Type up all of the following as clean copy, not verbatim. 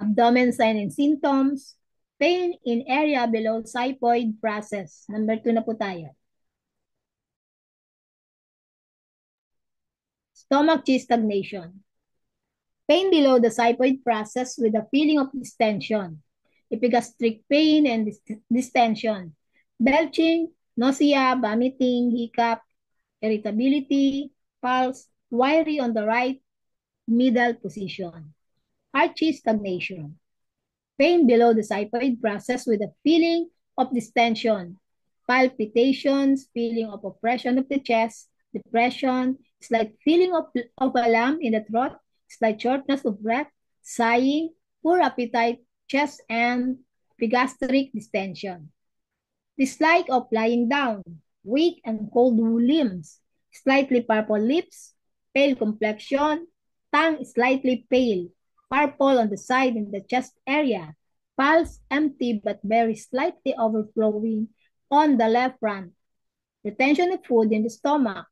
Abdomen sign and symptoms. Pain in area below xiphoid process. Number 2 na po tayo. Stomach Chi stagnation. Pain below the xiphoid process with a feeling of distension. Epigastric pain and distension. Belching, nausea, vomiting, hiccup, irritability, pulse, wiry on the right middle position. Heart Chi stagnation. Pain below the xiphoid process with a feeling of distension, palpitations, feeling of oppression of the chest, depression, slight feeling of a lump in the throat, slight shortness of breath, sighing, poor appetite, chest and epigastric distension. Dislike of lying down, weak and cold limbs, slightly purple lips, pale complexion, tongue slightly pale, purple on the side in the chest area, pulse empty but very slightly overflowing on the left front, retention of food in the stomach,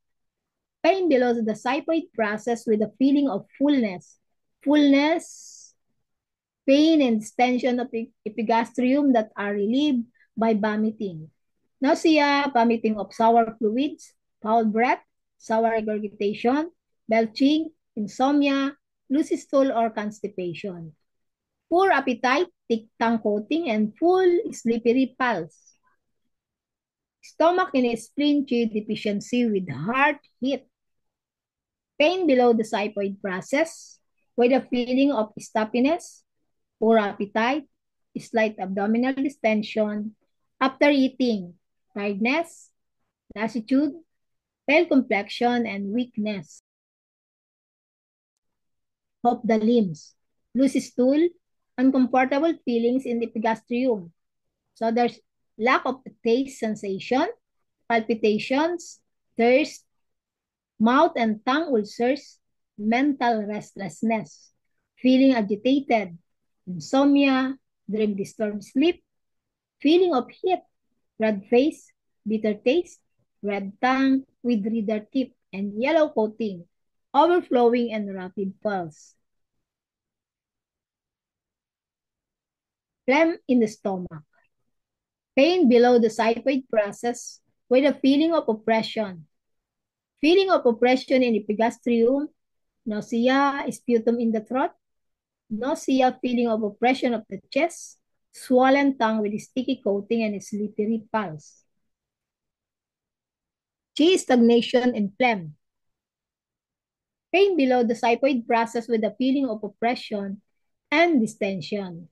pain below the xiphoid process with a feeling of fullness, pain and distension of epigastrium that are relieved by vomiting. Nausea, vomiting of sour fluids, foul breath, sour regurgitation, belching, insomnia, loose stool or constipation. Poor appetite, thick tongue coating, and full slippery pulse. Stomach and spleen chi deficiency with heart heat. Pain below the xiphoid process with a feeling of stuffiness, poor appetite, slight abdominal distension after eating, tiredness, lassitude, pale complexion, and weakness of the limbs, loose stool, uncomfortable feelings in the epigastrium. So there's lack of taste sensation, palpitations, thirst, mouth and tongue ulcers, mental restlessness, feeling agitated, insomnia, dream disturbed sleep, feeling of heat, red face, bitter taste, red tongue with redder tip and yellow coating, overflowing and rapid pulse. Phlegm in the stomach. Pain below the xiphoid process with a feeling of oppression. Feeling of oppression in the epigastrium, nausea, sputum in the throat, nausea, feeling of oppression of the chest, swollen tongue with sticky coating and slippery pulse. Chi stagnation and phlegm. Pain below the xiphoid process with a feeling of oppression and distension.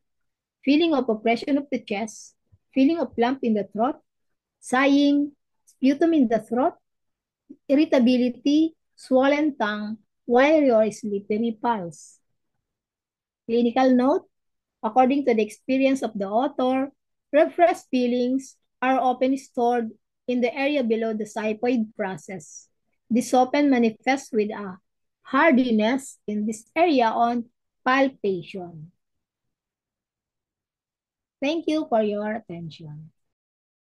Feeling of oppression of the chest, feeling of lump in the throat, sighing, sputum in the throat, irritability, swollen tongue, wiry or slippery pulse. Clinical note, according to the experience of the author, repressed feelings are often stored in the area below the xiphoid process. This often manifests with a hardiness in this area on palpation. Thank you for your attention.